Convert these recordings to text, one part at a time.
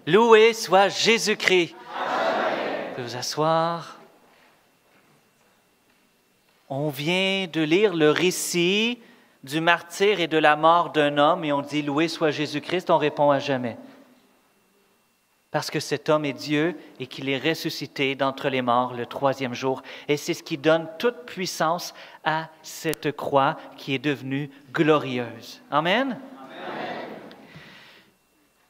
Loué soit Jésus-Christ. Vous pouvez vous asseoir. On vient de lire le récit du martyre et de la mort d'un homme et on dit « Loué soit Jésus-Christ », on répond à jamais. Parce que cet homme est Dieu et qu'il est ressuscité d'entre les morts le troisième jour. Et c'est ce qui donne toute puissance à cette croix qui est devenue glorieuse. Amen? Amen.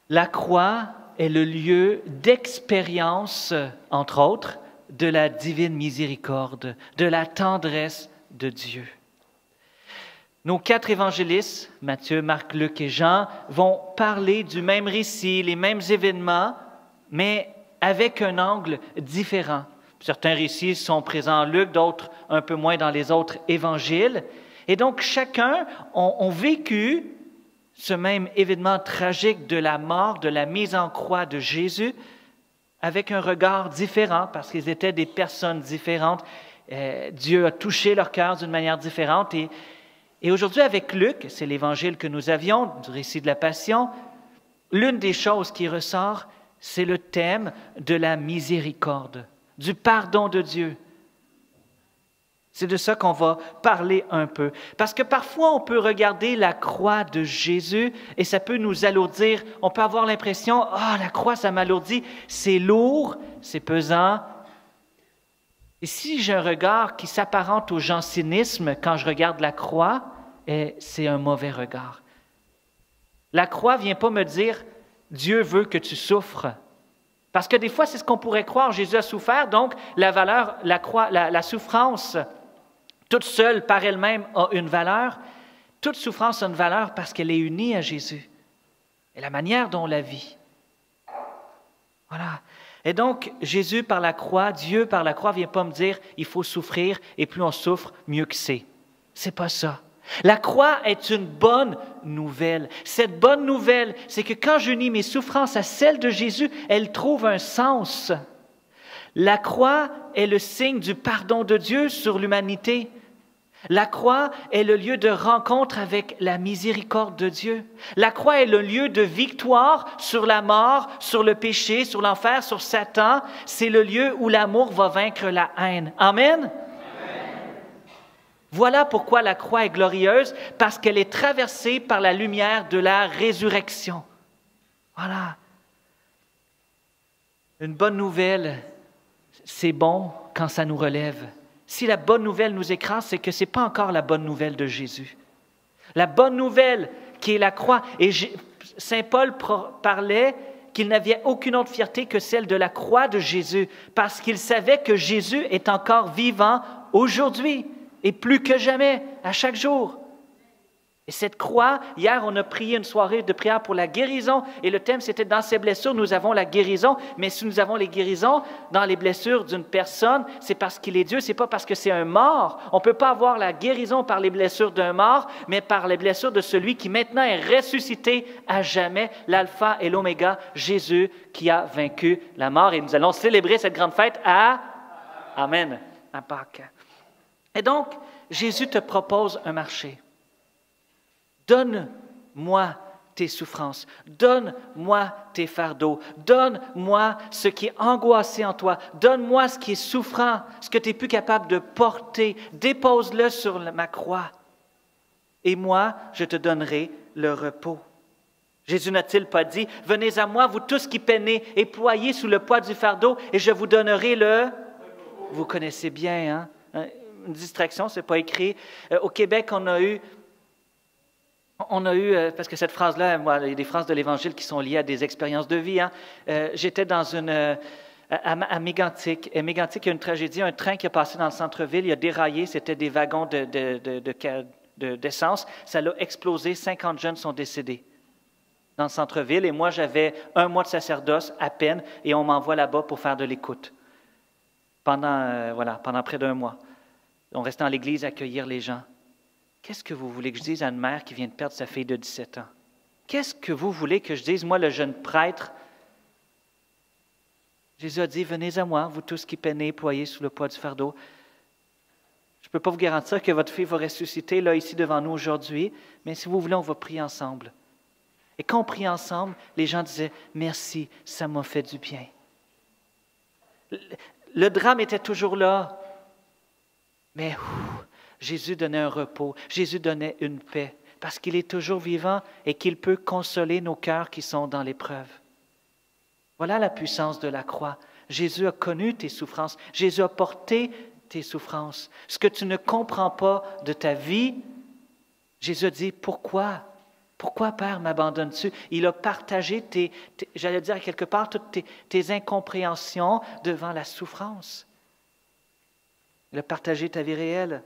La croix est le lieu d'expérience, entre autres, de la divine miséricorde, de la tendresse de Dieu. Nos 4 évangélistes, Matthieu, Marc, Luc et Jean, vont parler du même récit, les mêmes événements, mais avec un angle différent. Certains récits sont présents en Luc, d'autres un peu moins dans les autres évangiles. Et donc, chacun ont vécu ce même événement tragique de la mort, de la mise en croix de Jésus, avec un regard différent, parce qu'ils étaient des personnes différentes. Dieu a touché leur cœur d'une manière différente. Et aujourd'hui, avec Luc, c'est l'évangile que nous avions, du récit de la Passion, l'une des choses qui ressort, c'est le thème de la miséricorde, du pardon de Dieu. C'est de ça qu'on va parler un peu. Parce que parfois, on peut regarder la croix de Jésus et ça peut nous alourdir. On peut avoir l'impression, « Ah, la croix, ça m'alourdit. C'est lourd, c'est pesant. » Et si j'ai un regard qui s'apparente au jansénisme quand je regarde la croix, c'est un mauvais regard. La croix ne vient pas me dire « Dieu veut que tu souffres ». Parce que des fois, c'est ce qu'on pourrait croire. Jésus a souffert, donc la valeur, la croix, la souffrance, toute seule par elle-même a une valeur. Toute souffrance a une valeur parce qu'elle est unie à Jésus et la manière dont on la vit. Voilà. Et donc, Jésus par la croix, Dieu par la croix, ne vient pas me dire « il faut souffrir et plus on souffre, mieux que c'est ». C'est pas ça. La croix est une bonne nouvelle. Cette bonne nouvelle, c'est que quand j'unis mes souffrances à celles de Jésus, elles trouvent un sens. La croix est le signe du pardon de Dieu sur l'humanité. La croix est le lieu de rencontre avec la miséricorde de Dieu. La croix est le lieu de victoire sur la mort, sur le péché, sur l'enfer, sur Satan. C'est le lieu où l'amour va vaincre la haine. Amen? Voilà pourquoi la croix est glorieuse, parce qu'elle est traversée par la lumière de la résurrection. Voilà. Une bonne nouvelle, c'est bon quand ça nous relève. Si la bonne nouvelle nous écrase, c'est que ce n'est pas encore la bonne nouvelle de Jésus. La bonne nouvelle qui est la croix, et Saint Paul parlait qu'il n'avait aucune autre fierté que celle de la croix de Jésus, parce qu'il savait que Jésus est encore vivant aujourd'hui. Et plus que jamais, à chaque jour. Et cette croix, hier, on a prié une soirée de prière pour la guérison, et le thème, c'était « Dans ces blessures, nous avons la guérison ». Mais si nous avons les guérisons dans les blessures d'une personne, c'est parce qu'il est Dieu, c'est pas parce que c'est un mort. On ne peut pas avoir la guérison par les blessures d'un mort, mais par les blessures de celui qui maintenant est ressuscité à jamais, l'alpha et l'oméga, Jésus qui a vaincu la mort. Et nous allons célébrer cette grande fête à Amen, à Pâques. Et donc, Jésus te propose un marché. Donne-moi tes souffrances. Donne-moi tes fardeaux. Donne-moi ce qui est angoissé en toi. Donne-moi ce qui est souffrant, ce que tu n'es plus capable de porter. Dépose-le sur ma croix. Et moi, je te donnerai le repos. Jésus n'a-t-il pas dit, « Venez à moi, vous tous qui peinez et ployez sous le poids du fardeau, et je vous donnerai le... » Vous connaissez bien, hein? Une distraction, ce n'est pas écrit. Au Québec, on a eu, parce que cette phrase-là, moi, il y a des phrases de l'Évangile qui sont liées à des expériences de vie. Hein. J'étais à Mégantic. À Mégantic, il y a une tragédie, un train qui a passé dans le centre-ville, il a déraillé, c'était des wagons d'essence. Ça l'a explosé, 50 jeunes sont décédés dans le centre-ville. Et moi, j'avais 1 mois de sacerdoce à peine, et on m'envoie là-bas pour faire de l'écoute pendant près d'1 mois. On restait dans l'église à accueillir les gens. Qu'est-ce que vous voulez que je dise à une mère qui vient de perdre sa fille de 17 ans? Qu'est-ce que vous voulez que je dise, moi, le jeune prêtre? Jésus a dit, « Venez à moi, vous tous qui peinez, ployez sous le poids du fardeau. » Je ne peux pas vous garantir que votre fille va ressusciter là, ici, devant nous aujourd'hui, mais si vous voulez, on va prier ensemble. Et quand on priait ensemble, les gens disaient « Merci, ça m'a fait du bien ». Le drame était toujours là, mais Jésus donnait un repos, Jésus donnait une paix, parce qu'il est toujours vivant et qu'il peut consoler nos cœurs qui sont dans l'épreuve. Voilà la puissance de la croix. Jésus a connu tes souffrances, Jésus a porté tes souffrances. Ce que tu ne comprends pas de ta vie, Jésus a dit « Pourquoi? Pourquoi, Père, m'abandonnes-tu? » Il a partagé, j'allais dire quelque part, toutes tes incompréhensions devant la souffrance. Il a partagé ta vie réelle.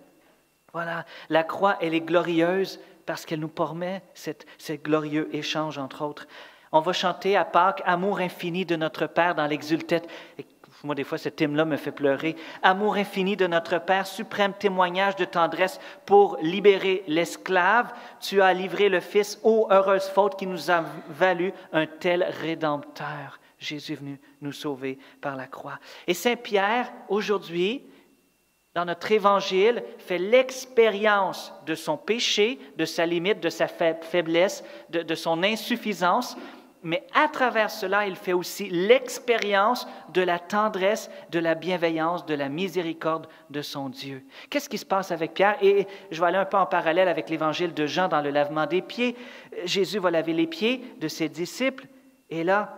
Voilà, la croix, elle est glorieuse parce qu'elle nous permet ce glorieux échange, entre autres. On va chanter à Pâques « Amour infini de notre Père » dans l'Exultète. Moi, des fois, cet hymne-là me fait pleurer. « Amour infini de notre Père, suprême témoignage de tendresse pour libérer l'esclave. Tu as livré le Fils, ô heureuse faute qui nous a valu un tel Rédempteur. » Jésus est venu nous sauver par la croix. Et Saint Pierre, aujourd'hui, dans notre Évangile, fait l'expérience de son péché, de sa limite, de sa faiblesse, de son insuffisance, mais à travers cela, il fait aussi l'expérience de la tendresse, de la bienveillance, de la miséricorde de son Dieu. Qu'est-ce qui se passe avec Pierre? Et je vais aller un peu en parallèle avec l'Évangile de Jean dans le lavement des pieds. Jésus va laver les pieds de ses disciples, et là,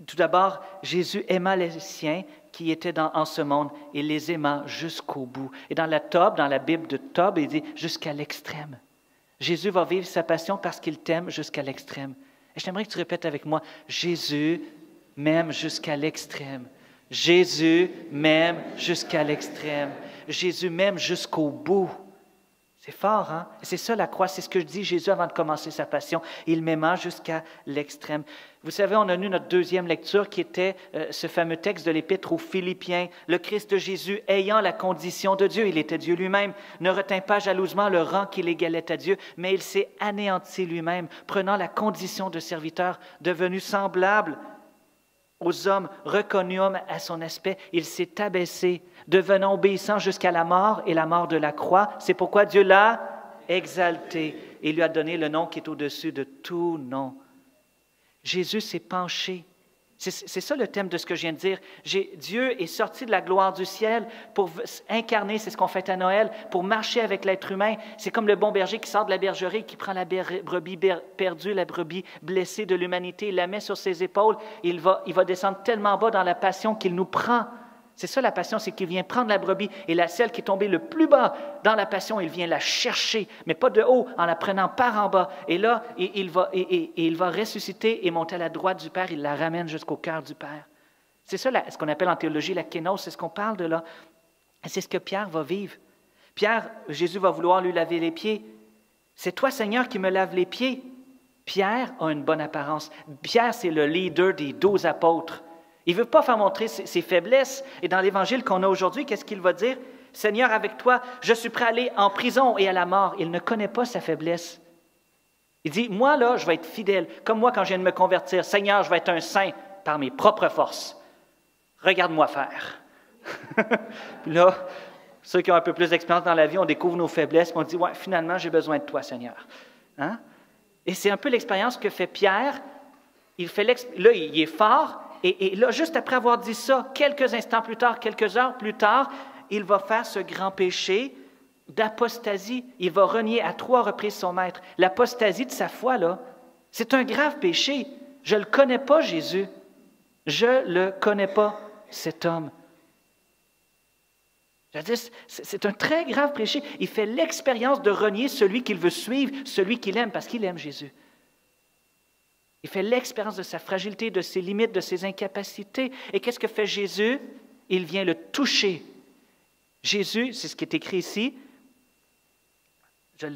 tout d'abord, Jésus aima les siens qui étaient en ce monde et les aima jusqu'au bout. Et dans la Bible de Tob, il dit « jusqu'à l'extrême ». Jésus va vivre sa passion parce qu'il t'aime jusqu'à l'extrême. Et j'aimerais que tu répètes avec moi « Jésus m'aime jusqu'à l'extrême ». Jésus m'aime jusqu'à l'extrême. Jésus m'aime jusqu'au bout. C'est fort, hein? Et c'est ça la croix, c'est ce que je dis Jésus avant de commencer sa passion. Il m'aima jusqu'à l'extrême. Vous savez, on a eu notre deuxième lecture qui était ce fameux texte de l'Épître aux Philippiens. Le Christ Jésus, ayant la condition de Dieu, il était Dieu lui-même, ne retint pas jalousement le rang qu'il égalait à Dieu, mais il s'est anéanti lui-même, prenant la condition de serviteur, devenu semblable aux hommes, reconnu homme à son aspect, il s'est abaissé, devenant obéissant jusqu'à la mort et la mort de la croix. C'est pourquoi Dieu l'a exalté et lui a donné le nom qui est au-dessus de tout nom. Jésus s'est penché. C'est ça le thème de ce que je viens de dire. Dieu est sorti de la gloire du ciel pour incarner, c'est ce qu'on fait à Noël, pour marcher avec l'être humain. C'est comme le bon berger qui sort de la bergerie, qui prend la brebis perdue, la brebis blessée de l'humanité, il la met sur ses épaules. Il va descendre tellement bas dans la passion qu'il nous prend. C'est ça la passion, c'est qu'il vient prendre la brebis et celle qui est tombée le plus bas dans la passion, il vient la chercher, mais pas de haut, en la prenant par en bas. Et là, il va ressusciter et monter à la droite du Père, il la ramène jusqu'au cœur du Père. C'est ça ce qu'on appelle en théologie la kénose, c'est ce qu'on parle de là. Et c'est ce que Pierre va vivre. Jésus va vouloir lui laver les pieds. C'est toi, Seigneur, qui me laves les pieds. Pierre a une bonne apparence. Pierre, c'est le leader des 12 apôtres. Il ne veut pas faire montrer ses faiblesses. Et dans l'Évangile qu'on a aujourd'hui, qu'est-ce qu'il va dire? « Seigneur, avec toi, je suis prêt à aller en prison et à la mort. » Il ne connaît pas sa faiblesse. Il dit, moi, là, je vais être fidèle. Comme moi, quand je viens de me convertir, « Seigneur, je vais être un saint par mes propres forces. Regarde-moi faire. » Puis là, ceux qui ont un peu plus d'expérience dans la vie, on découvre nos faiblesses, et on dit, « Ouais, finalement, j'ai besoin de toi, Seigneur. » Hein? Et c'est un peu l'expérience que fait Pierre. Là, il est fort. Et là, juste après avoir dit ça, quelques instants plus tard, quelques heures plus tard, il va faire ce grand péché d'apostasie. Il va renier à 3 reprises son maître. L'apostasie de sa foi, là, c'est un grave péché. Je ne le connais pas, Jésus. Je ne le connais pas, cet homme. C'est un très grave péché. Il fait l'expérience de renier celui qu'il veut suivre, celui qu'il aime, parce qu'il aime Jésus. Il fait l'expérience de sa fragilité, de ses limites, de ses incapacités. Et qu'est-ce que fait Jésus? Il vient le toucher. Jésus, c'est ce qui est écrit ici. En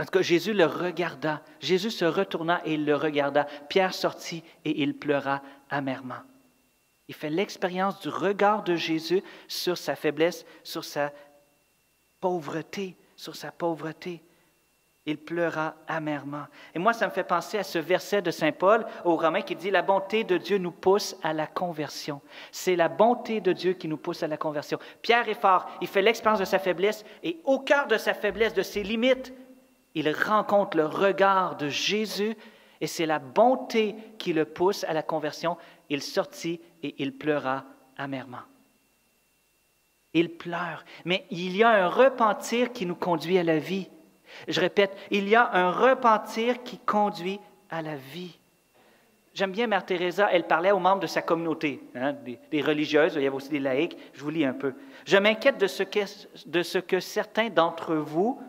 tout cas, Jésus le regarda. Jésus se retourna et il le regarda. Pierre sortit et il pleura amèrement. Il fait l'expérience du regard de Jésus sur sa faiblesse, sur sa pauvreté, Il pleura amèrement. Et moi, ça me fait penser à ce verset de Saint Paul aux Romains qui dit « La bonté de Dieu nous pousse à la conversion. » C'est la bonté de Dieu qui nous pousse à la conversion. Pierre est fort, il fait l'expérience de sa faiblesse et au cœur de sa faiblesse, de ses limites, Il rencontre le regard de Jésus et c'est la bonté qui le pousse à la conversion. Il sortit et il pleura amèrement. Il pleure, mais il y a un repentir qui nous conduit à la vie. Je répète, il y a un repentir qui conduit à la vie. J'aime bien Mère Teresa, elle parlait aux membres de sa communauté, des religieuses, il y avait aussi des laïcs, je vous lis un peu. « Je m'inquiète de ce que certains d'entre vous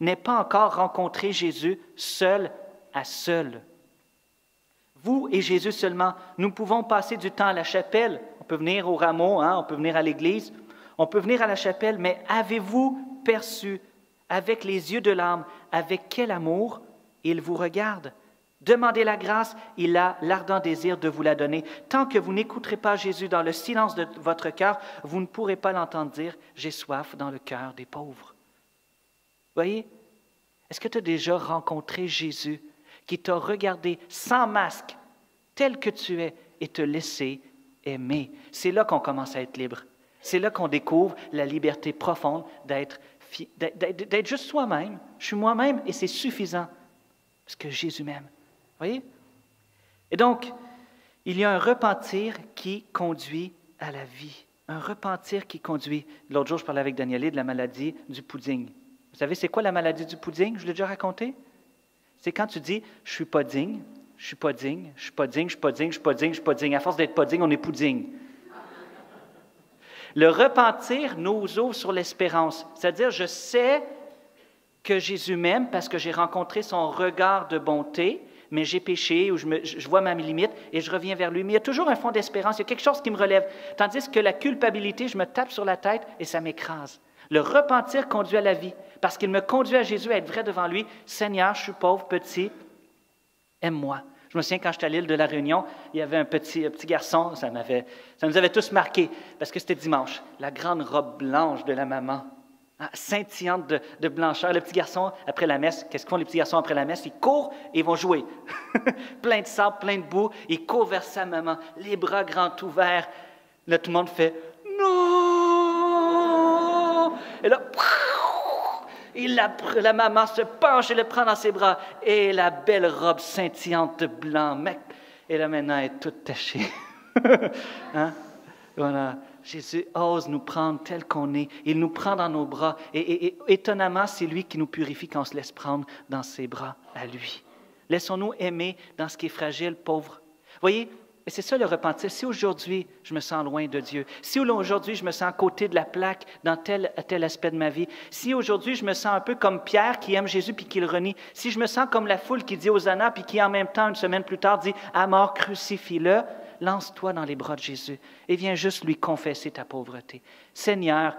n'aient pas encore rencontré Jésus seul à seul. Vous et Jésus seulement, nous pouvons passer du temps à la chapelle, on peut venir au rameau, on peut venir à l'église, on peut venir à la chapelle, mais avez-vous perçu avec les yeux de l'âme avec quel amour il vous regarde? Demandez la grâce, il a l'ardent désir de vous la donner. Tant que vous n'écouterez pas Jésus dans le silence de votre cœur, vous ne pourrez pas l'entendre dire « J'ai soif dans le cœur des pauvres ». Voyez, est-ce que tu as déjà rencontré Jésus qui t'a regardé sans masque, tel que tu es, et te laissé aimer? C'est là qu'on commence à être libre. C'est là qu'on découvre la liberté profonde d'être juste soi-même. Je suis moi-même et c'est suffisant parce que Jésus m'aime. Voyez? Et donc, il y a un repentir qui conduit à la vie. Un repentir qui conduit. L'autre jour, je parlais avec Danielé de la maladie du pudding. Vous savez, c'est quoi la maladie du pudding? Je l'ai déjà raconté. C'est quand tu dis « je ne suis pas digne, je ne suis pas digne, je ne suis pas digne, je ne suis pas digne, je ne suis pas digne, je ne suis pas digne ». À force d'être pas digne, on est pudding. Le repentir nous ouvre sur l'espérance. C'est-à-dire, je sais que Jésus m'aime parce que j'ai rencontré son regard de bonté, mais j'ai péché ou je vois ma limite et je reviens vers lui. Mais il y a toujours un fond d'espérance, il y a quelque chose qui me relève. Tandis que la culpabilité, je me tape sur la tête et ça m'écrase. Le repentir conduit à la vie parce qu'il me conduit à Jésus à être vrai devant lui. « Seigneur, je suis pauvre, petit, aime-moi. » Je me souviens, quand j'étais à l'île de la Réunion, il y avait un petit garçon, ça nous avait tous marqués, parce que c'était dimanche. La grande robe blanche de la maman, scintillante de blancheur. Le petit garçon, après la messe, qu'est-ce qu'ils font les petits garçons après la messe? Ils courent et ils vont jouer. Plein de sable, plein de boue. Ils courent vers sa maman, les bras grands ouverts. Là, tout le monde fait « Non! » Et là, la maman se penche et le prend dans ses bras. Et la belle robe scintillante de blanc. Et là, maintenant, elle est toute tachée. Voilà. Jésus ose nous prendre tel qu'on est. Il nous prend dans nos bras. Et étonnamment, c'est lui qui nous purifie quand on se laisse prendre dans ses bras à lui. Laissons-nous aimer dans ce qui est fragile, pauvre. Voyez, et c'est ça le repentir. Si aujourd'hui, je me sens loin de Dieu, si aujourd'hui, je me sens à côté de la plaque dans tel aspect de ma vie, si aujourd'hui, je me sens un peu comme Pierre qui aime Jésus puis qui le renie, si je me sens comme la foule qui dit Hosanna puis qui en même temps, une semaine plus tard, dit « À mort, crucifie-le », lance-toi dans les bras de Jésus et viens juste lui confesser ta pauvreté. « Seigneur,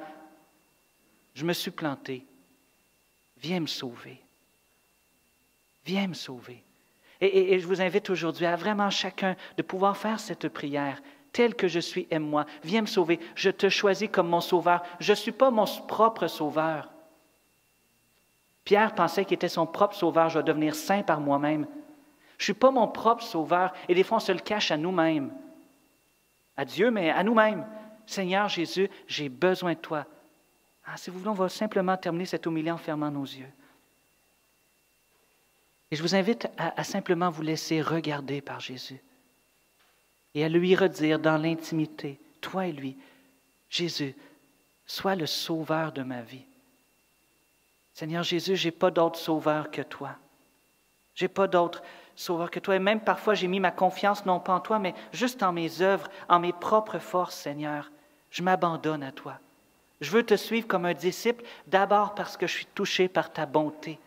je me suis planté. Viens me sauver. Viens me sauver. » Et je vous invite aujourd'hui à vraiment chacun de pouvoir faire cette prière. Tel que je suis, aime-moi. Viens me sauver. Je te choisis comme mon sauveur. Je ne suis pas mon propre sauveur. Pierre pensait qu'il était son propre sauveur. Je vais devenir saint par moi-même. Je ne suis pas mon propre sauveur. Et des fois, on se le cache à nous-mêmes. À Dieu, mais à nous-mêmes. Seigneur Jésus, j'ai besoin de toi. Si vous voulez, on va simplement terminer cette homélie en fermant nos yeux. Et je vous invite à simplement vous laisser regarder par Jésus et à lui redire dans l'intimité, toi et lui, Jésus, sois le sauveur de ma vie. Seigneur Jésus, je n'ai pas d'autre sauveur que toi. Je n'ai pas d'autre sauveur que toi. Et même parfois, j'ai mis ma confiance non pas en toi, mais juste en mes œuvres, en mes propres forces, Seigneur. Je m'abandonne à toi. Je veux te suivre comme un disciple, d'abord parce que je suis touché par ta bonté.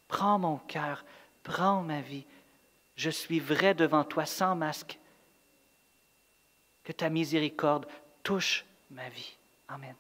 Prends mon cœur. Prends ma vie. Je suis vrai devant toi sans masque. Que ta miséricorde touche ma vie. Amen.